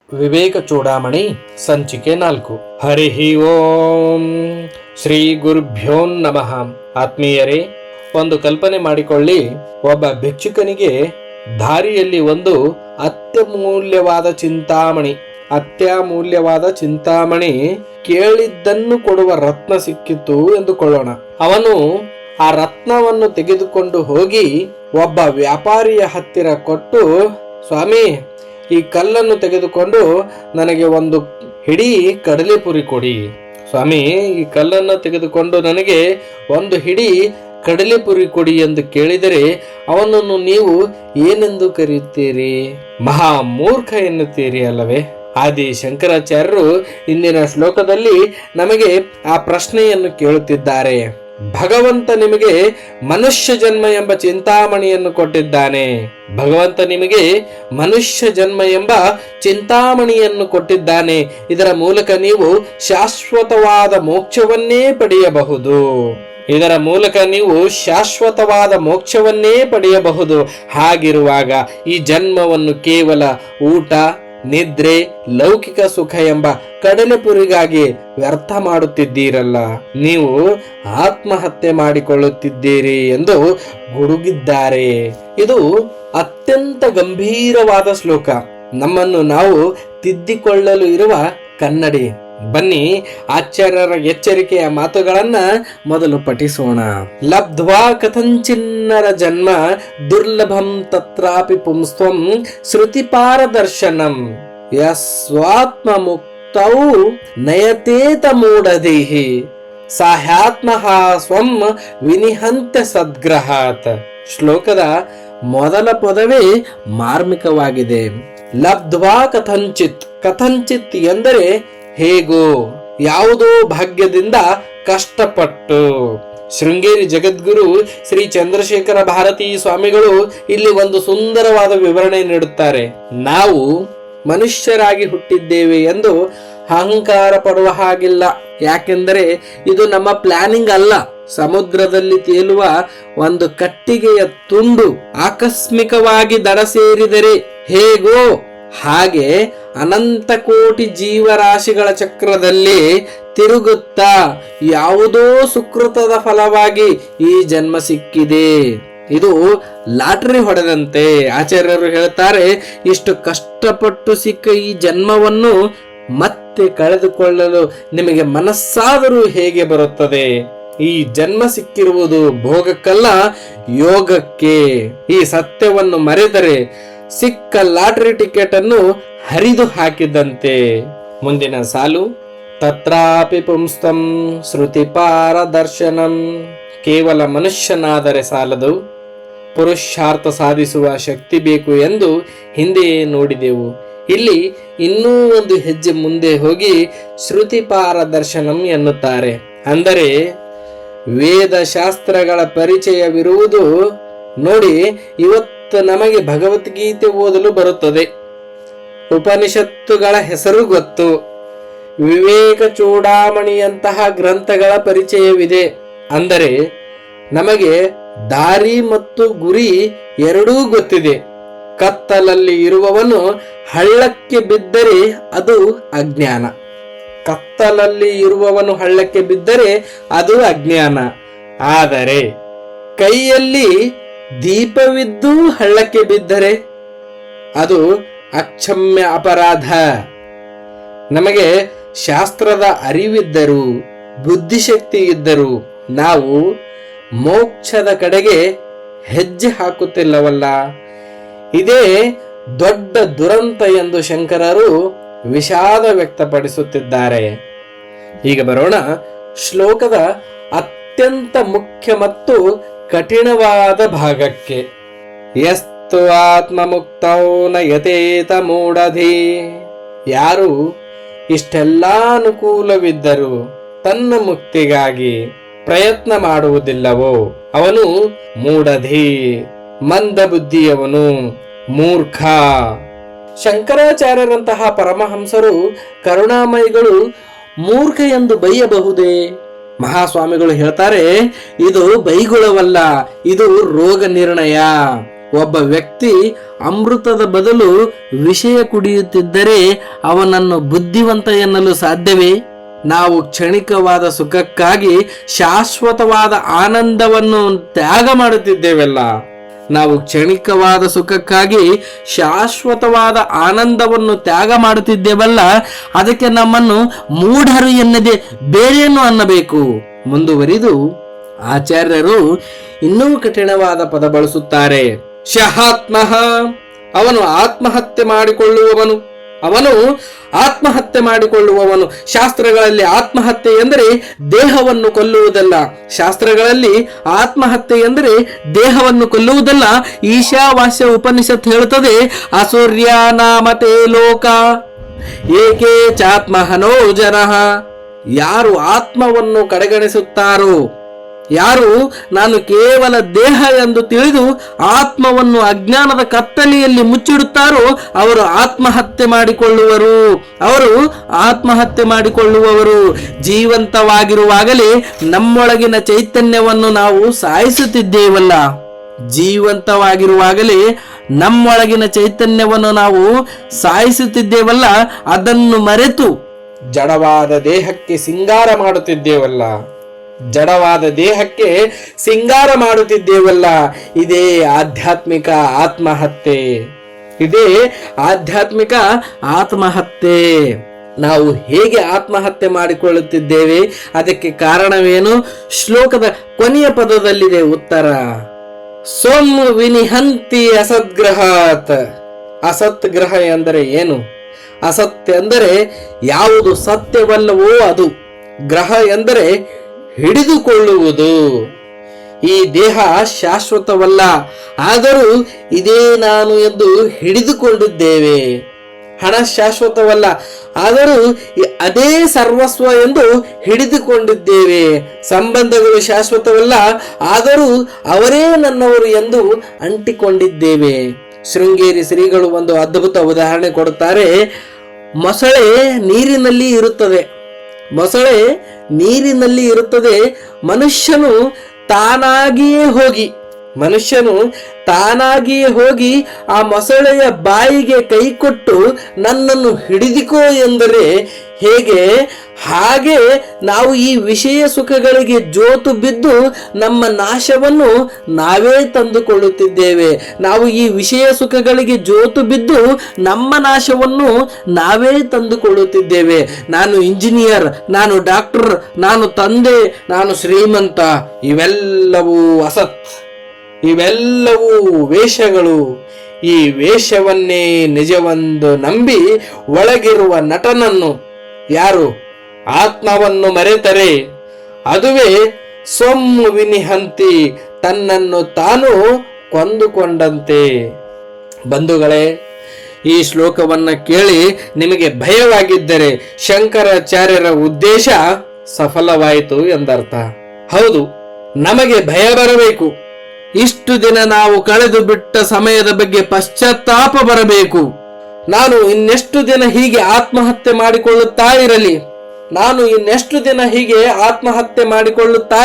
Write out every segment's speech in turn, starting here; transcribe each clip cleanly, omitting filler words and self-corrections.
ವಿವೇಕ ಚೂಡಾಮಣಿ ಸಂಚಿಕೆ 4. ಹರಿ ಓಂ ಶ್ರೀ ಗುರುಭ್ಯೋ ನಮಃ. ಆತ್ಮೀಯರೇ, ಒಂದು ಕಲ್ಪನೆ ಮಾಡಿಕೊಳ್ಳಿ. ಒಬ್ಬ ಭಿಕ್ಷುಕನಿಗೆ ದಾರಿಯಲ್ಲಿ ಒಂದು ಅತ್ಯಮೂಲ್ಯವಾದ ಚಿಂತಾಮಣಿ ಕೇಳಿದ್ದನ್ನು ಕೊಡುವ ರತ್ನ ಸಿಕ್ಕಿತು ಎಂದುಕೊಳ್ಳೋಣ. ಅವನು ಆ ರತ್ನವನ್ನು ತೆಗೆದುಕೊಂಡು ಹೋಗಿ ಒಬ್ಬ ವ್ಯಾಪಾರಿಯ ಹತ್ತಿರ ಕೊಟ್ಟು, ಸ್ವಾಮಿ, ಈ ಕಲ್ಲನ್ನು ತೆಗೆದುಕೊಂಡು ನನಗೆ ಒಂದು ಹಿಡಿ ಕಡಲೆಪುರಿ ಕೊಡಿ. ಸ್ವಾಮಿ, ಈ ಕಲ್ಲನ್ನು ತೆಗೆದುಕೊಂಡು ನನಗೆ ಒಂದು ಹಿಡಿ ಕಡಲೆಪುರಿ ಕೊಡಿ ಎಂದು ಕೇಳಿದರೆ ಅವನನ್ನು ನೀವು ಏನೆಂದು ಕರೆಯುತ್ತೀರಿ? ಮಹಾ ಮೂರ್ಖ ಎನ್ನುತ್ತೀರಿ ಅಲ್ಲವೇ? ಆದಿ ಶಂಕರಾಚಾರ್ಯರು ಇಂದಿನ ಶ್ಲೋಕದಲ್ಲಿ ನಮಗೆ ಆ ಪ್ರಶ್ನೆಯನ್ನು ಕೇಳುತ್ತಿದ್ದಾರೆ. ಭಗವಂತ ನಿಮಗೆ ಮನುಷ್ಯ ಜನ್ಮ ಎಂಬ ಚಿಂತಾಮಣಿಯನ್ನು ಕೊಟ್ಟಿದ್ದಾನೆ. ಇದರ ಮೂಲಕ ನೀವು ಶಾಶ್ವತವಾದ ಮೋಕ್ಷವನ್ನೇ ಪಡೆಯಬಹುದು. ಹಾಗಿರುವಾಗ ಈ ಜನ್ಮವನ್ನು ಕೇವಲ ಊಟ, ನಿದ್ರೆ, ಲೌಕಿಕ ಸುಖ ಎಂಬ ಕಡಲೆಪುರಿಗಾಗಿ ವ್ಯರ್ಥ ಮಾಡುತ್ತಿದ್ದೀರಲ್ಲ, ನೀವು ಆತ್ಮಹತ್ಯೆ ಮಾಡಿಕೊಳ್ಳುತ್ತಿದ್ದೀರಿ ಎಂದು ಗುಡುಗಿದ್ದಾರೆ. ಇದು ಅತ್ಯಂತ ಗಂಭೀರವಾದ ಶ್ಲೋಕ. ನಮ್ಮನ್ನು ನಾವು ತಿದ್ದಿಕೊಳ್ಳಲು ಇರುವ ಕನ್ನಡಿ. ಬನ್ನಿ, ಆಚಾರ್ಯರ ಎಚ್ಚರಿಕೆಯ ಮಾತುಗಳನ್ನ ಮೊದಲು ಪಠಿಸೋಣ. ಲಬ್ಧ್ವಾ ಕಥಂಚಿನ್ನರ ಜನ್ಮ ದುರ್ಲಭಂ ತತ್ರಾಪಿ ಪುಂಸ್ತ್ವಂ ಶ್ರುತಿಪಾರದರ್ಶನಂ ಯಸ್ವಾತ್ಮ ಮುಕ್ತೌ ನಯತೇತ ಮೂಢಧೀಹಿ ಸಾಹ್ಯಾತ್ಮಃ ಸ್ವಂ ವಿನಿಹಂತ್ಯ ಸದ್ಗ್ರಹಾತ್. ಶ್ಲೋಕದ ಮೊದಲ ಪದವೇ ಮಾರ್ಮಿಕವಾಗಿದೆ. ಲಬ್ಧ್ವಾ ಕಥಂಚಿತ್ ಎಂದರೆ ಹೇಗೋ, ಯಾವುದೋ ಭಾಗ್ಯದಿಂದ ಕಷ್ಟಪಟ್ಟು. ಶೃಂಗೇರಿ ಜಗದ್ಗುರು ಶ್ರೀ ಚಂದ್ರಶೇಖರ ಭಾರತೀ ಸ್ವಾಮಿಗಳು ಇಲ್ಲಿ ಒಂದು ಸುಂದರವಾದ ವಿವರಣೆ ನೀಡುತ್ತಾರೆ. ನಾವು ಮನುಷ್ಯರಾಗಿ ಹುಟ್ಟಿದ್ದೇವೆ ಎಂದು ಅಹಂಕಾರ ಪಡುವ ಹಾಗಿಲ್ಲ. ಯಾಕೆಂದರೆ ಇದು ನಮ್ಮ ಪ್ಲಾನಿಂಗ್ ಅಲ್ಲ. ಸಮುದ್ರದಲ್ಲಿ ತೇಲುವ ಒಂದು ಕಟ್ಟಿಗೆಯ ತುಂಡು ಆಕಸ್ಮಿಕವಾಗಿ ದಡ ಸೇರಿದರೆ ಹೇಗೋ ಹಾಗೆ ಅನಂತ ಕೋಟಿ ಜೀವರಾಶಿಗಳ ಚಕ್ರದಲ್ಲಿ ತಿರುಗುತ್ತಾ ಯಾವುದೋ ಸುಕೃತದ ಫಲವಾಗಿ ಈ ಜನ್ಮ ಸಿಕ್ಕಿದೆ. ಇದು ಲಾಟರಿ ಹೊಡೆದಂತೆ. ಆಚಾರ್ಯರು ಹೇಳ್ತಾರೆ, ಇಷ್ಟು ಕಷ್ಟಪಟ್ಟು ಸಿಕ್ಕ ಈ ಜನ್ಮವನ್ನು ಮತ್ತೆ ಕಳೆದುಕೊಳ್ಳಲು ನಿಮಗೆ ಮನಸ್ಸಾದರೂ ಹೇಗೆ ಬರುತ್ತದೆ? ಈ ಜನ್ಮ ಸಿಕ್ಕಿರುವುದು ಭೋಗಕ್ಕಲ್ಲ, ಯೋಗಕ್ಕೆ. ಈ ಸತ್ಯವನ್ನು ಮರೆತರೆ ಸಿಕ್ಕ ಲಾಟರಿ ಟಿಕೆಟ್ ಅನ್ನು ಹರಿದು ಹಾಕಿದಂತೆ. ಮುಂದಿನ ಸಾಲು, ತತ್ರಾಪಿ ಪುಂಸ್ತಂ ಶ್ರುತಿಪಾರ ದರ್ಶನಂ. ಕೇವಲ ಮನುಷ್ಯನಾದರೆ ಸಾಲದು, ಪುರುಷಾರ್ಥ ಸಾಧಿಸುವ ಶಕ್ತಿ ಬೇಕು ಎಂದು ಹಿಂದೆಯೇ ನೋಡಿದೆವು. ಇಲ್ಲಿ ಇನ್ನೂ ಒಂದು ಹೆಜ್ಜೆ ಮುಂದೆ ಹೋಗಿ ಶ್ರುತಿಪಾರ ದರ್ಶನಂ ಎನ್ನುತ್ತಾರೆ. ಅಂದರೆ ವೇದ ಶಾಸ್ತ್ರಗಳ ಪರಿಚಯವಿರುವುದು. ನೋಡಿ, ಇವತ್ತು ನಮಗೆ ಭಗವದ್ಗೀತೆ ಓದಲು ಬರುತ್ತದೆ, ಉಪನಿಷತ್ತುಗಳ ಹೆಸರು ಗೊತ್ತು, ವಿವೇಕ ಚೂಡಾಮಣಿಯಂತಹ ಗ್ರಂಥಗಳ ಪರಿಚಯವಿದೆ. ಅಂದರೆ ನಮಗೆ ದಾರಿ ಮತ್ತು ಗುರಿ ಎರಡೂ ಗೊತ್ತಿದೆ. ಕತ್ತಲಲ್ಲಿ ಇರುವವನು ಹಳ್ಳಕ್ಕೆ ಬಿದ್ದರೆ ಅದು ಅಜ್ಞಾನ. ಆದರೆ ಕೈಯಲ್ಲಿ ದೀಪವಿದ್ದು ಹಳ್ಳಕ್ಕೆ ಬಿದ್ದರೆ ಅದು ಅಕ್ಷಮ್ಯ ಅಪರಾಧ. ನಮಗೆ ಶಾಸ್ತ್ರದ ಅರಿವಿದ್ದರೂ, ಬುದ್ಧಿಶಕ್ತಿ ಇದ್ದರೂ ನಾವು ಮೋಕ್ಷದ ಕಡೆಗೆ ಹೆಜ್ಜೆ ಹಾಕುತ್ತಿಲ್ಲವಲ್ಲ. ಇದೇ ದೊಡ್ಡ ದುರಂತ ಎಂದು ಶಂಕರರು ವಿಷಾದ ವ್ಯಕ್ತಪಡಿಸುತ್ತಿದ್ದಾರೆ. ಈಗ ಬರೋಣ ಶ್ಲೋಕದ ಅತ್ಯಂತ ಮುಖ್ಯ ಮತ್ತು ಕಠಿಣವಾದ ಭಾಗಕ್ಕೆ. ಯಸ್ತು ಆತ್ಮ ಮುಕ್ತೌ ನಯತೇತ ಮೂಢಧೀ. ಯಾರು ಇಷ್ಟೆಲ್ಲ ಅನುಕೂಲವಿದ್ದರೂ ತನ್ನ ಮುಕ್ತಿಗಾಗಿ ಪ್ರಯತ್ನ ಮಾಡುವುದಿಲ್ಲವೋ ಅವನು ಮೂಢಧೀ, ಮಂದ ಬುದ್ಧಿಯವನು, ಮೂರ್ಖ. ಶಂಕರಾಚಾರ್ಯರಂತಹ ಪರಮಹಂಸರು, ಕರುಣಾಮಯಿಗಳು ಮೂರ್ಖ ಎಂದು ಬೈಯಬಹುದೇ? ಮಹಾಸ್ವಾಮಿಗಳು ಹೇಳ್ತಾರೆ, ಇದು ಬೈಗುಳವಲ್ಲ, ಇದು ರೋಗ ನಿರ್ಣಯ. ಒಬ್ಬ ವ್ಯಕ್ತಿ ಅಮೃತದ ಬದಲು ವಿಷಯ ಕುಡಿಯುತ್ತಿದ್ದರೆ ಅವನನ್ನು ಬುದ್ಧಿವಂತ ಎನ್ನಲು ಸಾಧ್ಯವೇ? ನಾವು ಕ್ಷಣಿಕವಾದ ಸುಖಕ್ಕಾಗಿ ಶಾಶ್ವತವಾದ ಆನಂದವನ್ನು ತ್ಯಾಗ ಮಾಡುತ್ತಿದ್ದೇವಲ್ಲ. ನಾವು ಕ್ಷಣಿಕವಾದ ಸುಖಕ್ಕಾಗಿ ಶಾಶ್ವತವಾದ ಆನಂದವನ್ನು ತ್ಯಾಗ ಮಾಡುತ್ತಿದ್ದೇವಲ್ಲ, ಅದಕ್ಕೆ ನಮ್ಮನ್ನು ಮೂಢರು ಎನ್ನದೆ ಬೇರೇನು ಅನ್ನಬೇಕು? ಮುಂದುವರಿದು ಆಚಾರ್ಯರು ಇನ್ನೂ ಕಠಿಣವಾದ ಪದ ಬಳಸುತ್ತಾರೆ. ಶಹಾತ್ಮಃ, ಅವನು ಆತ್ಮಹತ್ಯೆ ಮಾಡಿಕೊಳ್ಳುವವನು. ಶಾಸ್ತ್ರಗಳಲ್ಲಿ ಆತ್ಮಹತ್ಯೆ ಎಂದರೆ ದೇಹವನ್ನು ಕೊಲ್ಲುವುದಲ್ಲ. ಶಾಸ್ತ್ರಗಳಲ್ಲಿ ಆತ್ಮಹತ್ಯೆ ಎಂದರೆ ದೇಹವನ್ನು ಕೊಲ್ಲುವುದಲ್ಲ. ಈಶಾವಾಸ್ಯ ಉಪನಿಷತ್ ಹೇಳುತ್ತದೆ, ಅಸೂರ್ಯ ನಾಮತೆ ಲೋಕ ಏಕೆ ಚಾತ್ಮಹನೋ ಜನಃ. ಯಾರು ಆತ್ಮವನ್ನು ಕಡೆಗಣಿಸುತ್ತಾರೋ, ಯಾರು ನಾನು ಕೇವಲ ದೇಹ ಎಂದು ತಿಳಿದು ಆತ್ಮವನ್ನು ಅಜ್ಞಾನದ ಕತ್ತಲೆಯಲ್ಲಿ ಮುಚ್ಚಿಡುತ್ತಾರೋ ಅವರು ಆತ್ಮಹತ್ಯೆ ಮಾಡಿಕೊಳ್ಳುವವರು. ಜೀವಂತವಾಗಿರುವಾಗಲೇ ನಮ್ಮೊಳಗಿನ ಚೈತನ್ಯವನ್ನು ನಾವು ಸಾಯಿಸುತ್ತಿದ್ದೇವಲ್ಲ. ಅದನ್ನು ಮರೆತು ಜಡವಾದ ದೇಹಕ್ಕೆ ಸಿಂಗಾರ ಮಾಡುತ್ತಿದ್ದೇವಲ್ಲ. ಇದೇ ಆಧ್ಯಾತ್ಮಿಕ ಆತ್ಮಹತ್ಯೆ. ನಾವು ಹೇಗೆ ಆತ್ಮಹತ್ಯೆ ಮಾಡಿಕೊಳ್ಳುತ್ತಿದ್ದೇವೆ, ಅದಕ್ಕೆ ಕಾರಣವೇನು? ಶ್ಲೋಕದ ಕೊನೆಯ ಪದದಲ್ಲಿದೆ ಉತ್ತರ. ಸೋಮ್ ವಿನಿಹಂತಿ ಅಸದ್ಗ್ರಹಾತ್. ಅಸತ್ಗ್ರಹ ಎಂದರೆ ಏನು? ಅಸತ್ಯ ಎಂದರೆ ಯಾವುದು ಸತ್ಯವಲ್ಲವೋ ಅದು. ಗ್ರಹ ಎಂದರೆ ಹಿಡಿದುಕೊಳ್ಳುವುದು. ಈ ದೇಹ ಶಾಶ್ವತವಲ್ಲ, ಆದರೂ ಇದೇ ನಾನು ಎಂದು ಹಿಡಿದುಕೊಂಡಿದ್ದೇವೆ. ಹಣ ಶಾಶ್ವತವಲ್ಲ, ಆದರೂ ಅದೇ ಸರ್ವಸ್ವ ಎಂದು ಹಿಡಿದುಕೊಂಡಿದ್ದೇವೆ. ಸಂಬಂಧಗಳು ಶಾಶ್ವತವಲ್ಲ, ಆದರೂ ಅವರೇ ನನ್ನವರು ಎಂದು ಅಂಟಿಕೊಂಡಿದ್ದೇವೆ. ಶೃಂಗೇರಿ ಶ್ರೀಗಳು ಒಂದು ಅದ್ಭುತ ಉದಾಹರಣೆ ಕೊಡುತ್ತಾರೆ. ಮೊಸಳೆ ನೀರಿನಲ್ಲಿ ಇರುತ್ತದೆ. ಮನುಷ್ಯನು ತಾನಾಗಿಯೇ ಹೋಗಿ ಆ ಮೊಸಳೆಯ ಬಾಯಿಗೆ ಕೈ ಕೊಟ್ಟು ನನ್ನನ್ನು ಹಿಡಿದಿಕೋ ಎಂದರೆ ಹೇಗೆ? ಹಾಗೆ ನಾವು ಈ ವಿಷಯ ಸುಖಗಳಿಗೆ ಜೋತು ಬಿದ್ದು ನಮ್ಮ ನಾಶವನ್ನು ನಾವೇ ತಂದುಕೊಳ್ಳುತ್ತಿದ್ದೇವೆ. ನಾನು ಇಂಜಿನಿಯರ್, ನಾನು ಡಾಕ್ಟರ್, ನಾನು ತಂದೆ, ನಾನು ಶ್ರೀಮಂತ, ಇವೆಲ್ಲವೂ ಅಸತ್, ಇವೆಲ್ಲವೂ ವೇಷಗಳು. ಈ ವೇಷವನ್ನೇ ನಿಜವೆಂದು ನಂಬಿ ಒಳಗಿರುವ ನಟನನ್ನು, ಯಾರು ಆತ್ಮವನ್ನು ಮರೆತರೆ ಅದುವೇ ಸ್ವಂ ವಿನಿಹಂತಿ, ತನ್ನನ್ನು ತಾನು ಕೊಂದುಕೊಂಡಂತೆ. ಬಂಧುಗಳೇ, ಈ ಶ್ಲೋಕವನ್ನ ಕೇಳಿ ನಿಮಗೆ ಭಯವಾಗಿದ್ದರೆ ಶಂಕರಾಚಾರ್ಯರ ಉದ್ದೇಶ ಸಫಲವಾಯಿತು ಎಂದರ್ಥ. ಹೌದು, ನಮಗೆ ಭಯ ಬರಬೇಕು. ಇಷ್ಟು ದಿನ ನಾವು ಕಳೆದು ಬಿಟ್ಟ ಸಮಯದ ಬಗ್ಗೆ ಪಶ್ಚಾತ್ತಾಪ ಬರಬೇಕು. ನಾನು ಇನ್ನೆಷ್ಟು ದಿನ ಹೀಗೆ ಆತ್ಮಹತ್ಯೆ ಮಾಡಿಕೊಳ್ಳುತ್ತಾ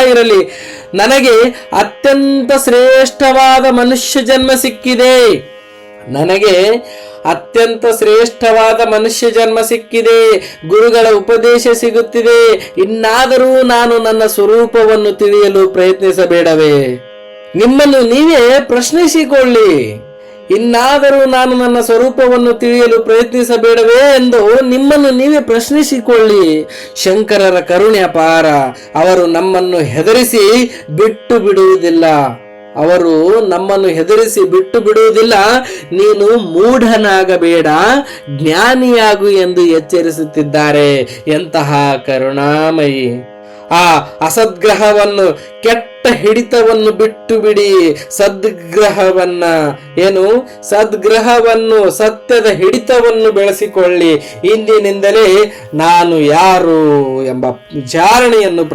ಇರಲಿ. ನನಗೆ ಅತ್ಯಂತ ಶ್ರೇಷ್ಠವಾದ ಮನುಷ್ಯ ಜನ್ಮ ಸಿಕ್ಕಿದೆ. ಗುರುಗಳ ಉಪದೇಶ ಸಿಗುತ್ತಿದೆ. ಇನ್ನಾದರೂ ನಾನು ನನ್ನ ಸ್ವರೂಪವನ್ನು ತಿಳಿಯಲು ಪ್ರಯತ್ನಿಸಬೇಡವೇ? ನಿಮ್ಮನ್ನು ನೀವೇ ಪ್ರಶ್ನಿಸಿಕೊಳ್ಳಿ. ಇನ್ನಾದರೂ ನಾನು ನನ್ನ ಸ್ವರೂಪವನ್ನು ತಿಳಿಯಲು ಪ್ರಯತ್ನಿಸಬೇಡವೇ ಎಂದು ನಿಮ್ಮನ್ನು ನೀವೇ ಪ್ರಶ್ನಿಸಿಕೊಳ್ಳಿ. ಶಂಕರರ ಕರುಣೆ ಅಪಾರ. ಅವರು ನಮ್ಮನ್ನು ಹೆದರಿಸಿ ಬಿಟ್ಟು ಬಿಡುವುದಿಲ್ಲ. ನೀನು ಮೂಢನಾಗಬೇಡ, ಜ್ಞಾನಿಯಾಗು ಎಂದು ಎಚ್ಚರಿಸುತ್ತಿದ್ದಾರೆ. ಎಂತಹ ಕರುಣಾಮಯಿ! ಆ ಅಸದ್ಗ್ರಹವನ್ನು, ಕೆಟ್ಟ ಹಿಡಿತವನ್ನು ಬಿಟ್ಟು ಬಿಡಿ. ಸದ್ಗ್ರಹವನ್ನು, ಸತ್ಯದ ಹಿಡಿತವನ್ನು ಬೆಳೆಸಿಕೊಳ್ಳಿ. ಇಂದಿನಿಂದಲೇ ನಾನು ಯಾರು ಎಂಬ ವಿಚಾರಣೆಯನ್ನು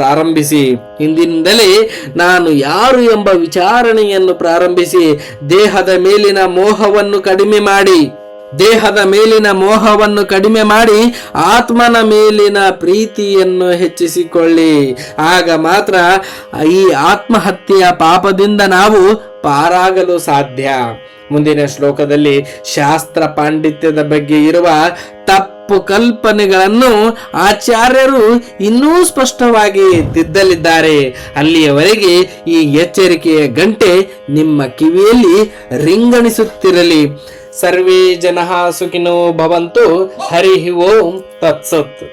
ಪ್ರಾರಂಭಿಸಿ ದೇಹದ ಮೇಲಿನ ಮೋಹವನ್ನು ಕಡಿಮೆ ಮಾಡಿ ಆತ್ಮನ ಮೇಲಿನ ಪ್ರೀತಿಯನ್ನು ಹೆಚ್ಚಿಸಿಕೊಳ್ಳಿ. ಆಗ ಮಾತ್ರ ಈ ಆತ್ಮಹತ್ಯೆಯ ಪಾಪದಿಂದ ನಾವು ಪಾರಾಗಲು ಸಾಧ್ಯ. ಮುಂದಿನ ಶ್ಲೋಕದಲ್ಲಿ ಶಾಸ್ತ್ರ ಪಾಂಡಿತ್ಯದ ಬಗ್ಗೆ ಇರುವ ತಪ್ಪು ಕಲ್ಪನೆಗಳನ್ನು ಆಚಾರ್ಯರು ಇನ್ನೂ ಸ್ಪಷ್ಟವಾಗಿ ತಿದ್ದಲಿದ್ದಾರೆ. ಅಲ್ಲಿಯವರೆಗೆ ಈ ಎಚ್ಚರಿಕೆಯ ಗಂಟೆ ನಿಮ್ಮ ಕಿವಿಯಲ್ಲಿ ರಿಂಗಣಿಸುತ್ತಿರಲಿ. ಸರ್ವೇ ಜನಃ ಸುಖಿನೋ ಭವಂತು. ಹರಿ ಓಂ ತತ್ಸತ್.